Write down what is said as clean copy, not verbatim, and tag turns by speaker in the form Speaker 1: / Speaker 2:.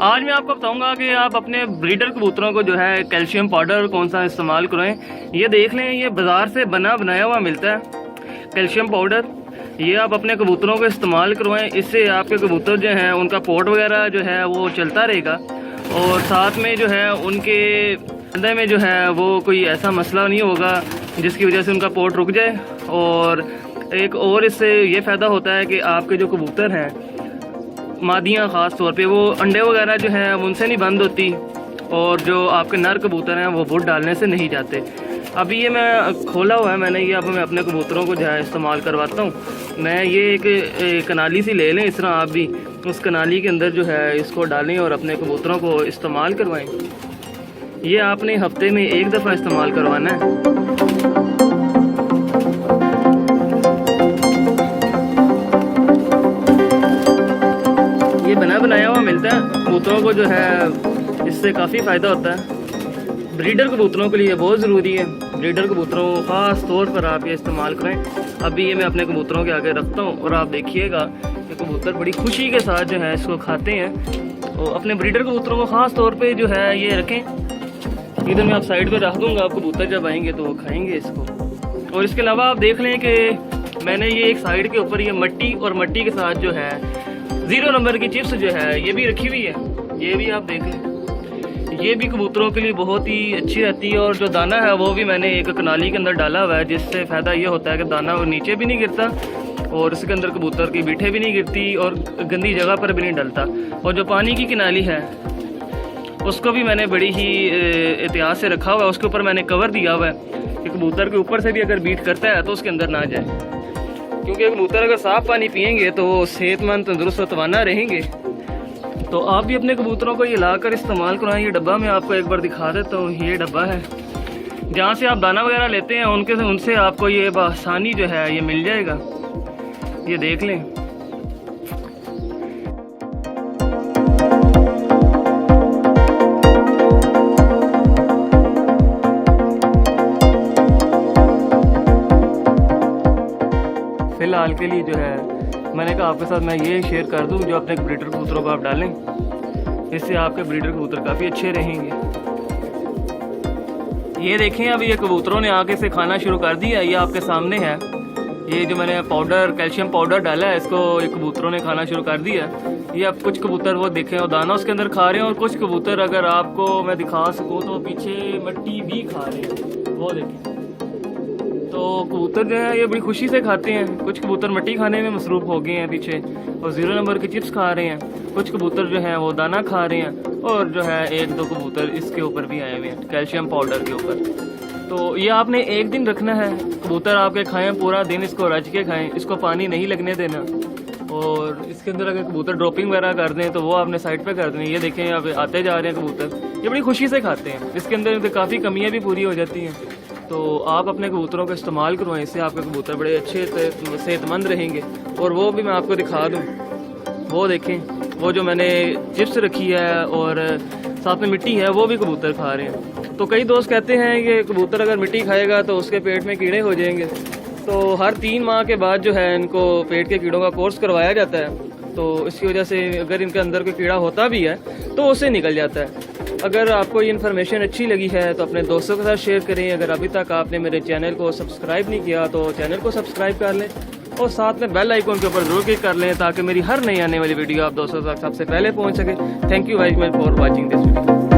Speaker 1: आज मैं आपको बताऊंगा कि आप अपने ब्रीडर कबूतरों को जो है कैल्शियम पाउडर कौन सा इस्तेमाल करें। ये देख लें, ये बाज़ार से बनाया हुआ मिलता है कैल्शियम पाउडर। ये आप अपने कबूतरों को इस्तेमाल करवाएं, इससे आपके कबूतर जो हैं उनका पोट वगैरह जो है वो चलता रहेगा और साथ में जो है उनके अंदर में जो है वो कोई ऐसा मसला नहीं होगा जिसकी वजह से उनका पोट रुक जाए। और एक और इससे ये फ़ायदा होता है कि आपके जो कबूतर हैं मादियाँ ख़ास तौर पे वो अंडे वगैरह जो हैं उनसे नहीं बंद होती और जो आपके नर कबूतर हैं वो वुड डालने से नहीं जाते। अभी ये मैं खोला हुआ है मैंने, ये अब मैं अपने कबूतरों को जो है इस्तेमाल करवाता हूँ। मैं ये एक कनाली सी ले लें, इस तरह आप भी उस कनाली के अंदर जो है इसको डालें और अपने कबूतरों को इस्तेमाल करवाएं। ये आपने हफ्ते में एक दफ़ा इस्तेमाल करवाना है। ये बनाया हुआ मिलता है कबूतरों को जो है, इससे काफ़ी फ़ायदा होता है। ब्रीडर कबूतरों के लिए बहुत ज़रूरी है। ब्रीडर कबूतरों को ख़ास तौर पर आप ये इस्तेमाल करें। अभी ये मैं अपने कबूतरों के आगे रखता हूँ और आप देखिएगा कि कबूतर बड़ी खुशी के साथ जो है इसको खाते हैं। और अपने ब्रीडर कबूतरों को ख़ास तौर पे जो है ये रखें। इधर मैं आप साइड पे रख दूँगा, आप कबूतर जब आएंगे तो वो खाएँगे इसको। और इसके अलावा आप देख लें कि मैंने ये एक साइड के ऊपर ये मट्टी और मट्टी के साथ जो है 0 नंबर की चिप्स जो है ये भी रखी हुई है। ये भी आप देख लें, ये भी कबूतरों के लिए बहुत ही अच्छी रहती है। और जो दाना है वो भी मैंने एक कनाली के अंदर डाला हुआ है, जिससे फ़ायदा ये होता है कि दाना वो नीचे भी नहीं गिरता और इसके अंदर कबूतर की बीठे भी नहीं गिरती और गंदी जगह पर भी नहीं डलता। और जो पानी की कनाली है उसको भी मैंने बड़ी ही एहतियात से रखा हुआ है। उसके ऊपर मैंने कवर दिया हुआ है कि कबूतर के ऊपर से भी अगर बीट करता है तो उसके अंदर ना जाए, क्योंकि कबूतर अगर साफ़ पानी पियेंगे तो वो सेहतमंद तंदुरुस्त तवाना रहेंगे। तो आप भी अपने कबूतरों को ये लाकर इस्तेमाल कराएं। ये डब्बा मैं आपको एक बार दिखा देता हूँ। ये डब्बा है जहाँ से आप दाना वगैरह लेते हैं उनसे आपको ये आसानी जो है ये मिल जाएगा। ये देख लें। फ़िलहाल के लिए जो है मैंने कहा आपके साथ मैं ये शेयर कर दूं, जो अपने ब्रीडर कबूतरों को आप डालें, इससे आपके ब्रीडर कबूतर काफ़ी अच्छे रहेंगे। ये देखें, अभी ये कबूतरों ने आगे से खाना शुरू कर दिया। ये आपके सामने है, ये जो मैंने पाउडर कैल्शियम पाउडर डाला है इसको ये कबूतरों ने खाना शुरू कर दिया। ये अब कुछ कबूतर वो देखें और दाना उसके अंदर खा रहे हैं और कुछ कबूतर अगर आपको मैं दिखा सकूँ तो पीछे मिट्टी भी खा रहे हैं, वो देखें। तो कबूतर जो है ये बड़ी खुशी से खाते हैं। कुछ कबूतर मिट्टी खाने में मसरूफ़ हो गए हैं पीछे और 0 नंबर की चिप्स खा रहे हैं। कुछ कबूतर जो है वो दाना खा रहे हैं और जो है 1-2 कबूतर इसके ऊपर भी आए हुए हैं कैल्शियम पाउडर के ऊपर। तो ये आपने एक दिन रखना है। कबूतर आपके खाएं, पूरा दिन इसको रज के खाएं, इसको पानी नहीं लगने देना। और इसके अंदर अगर कबूतर ड्रॉपिंग वगैरह कर दें तो वो आपने साइड पे कर दें। ये देखें अब आते जा रहे हैं कबूतर, ये बड़ी खुशी से खाते हैं। इसके अंदर काफ़ी कमियाँ भी पूरी हो जाती हैं। तो आप अपने कबूतरों का इस्तेमाल करवाएं, इससे आपके कबूतर बड़े अच्छे सेहतमंद रहेंगे। और वो भी मैं आपको दिखा दूँ, वो देखें, वो जो मैंने चिप्स रखी है और साथ में मिट्टी है वो भी कबूतर खा रहे हैं। तो कई दोस्त कहते हैं कि कबूतर अगर मिट्टी खाएगा तो उसके पेट में कीड़े हो जाएंगे। तो हर 3 माह के बाद जो है इनको पेट के कीड़ों का कोर्स करवाया जाता है। तो इसकी वजह से अगर इनके अंदर कोई कीड़ा होता भी है तो उससे निकल जाता है। अगर आपको ये इन्फॉर्मेशन अच्छी लगी है तो अपने दोस्तों के साथ शेयर करें। अगर अभी तक आपने मेरे चैनल को सब्सक्राइब नहीं किया तो चैनल को सब्सक्राइब कर लें और साथ में बेल आइकन के ऊपर जरूर क्लिक कर लें ताकि मेरी हर नई आने वाली वीडियो आप दोस्तों तक सबसे पहले पहुंच सके। Thank you very much for watching this video.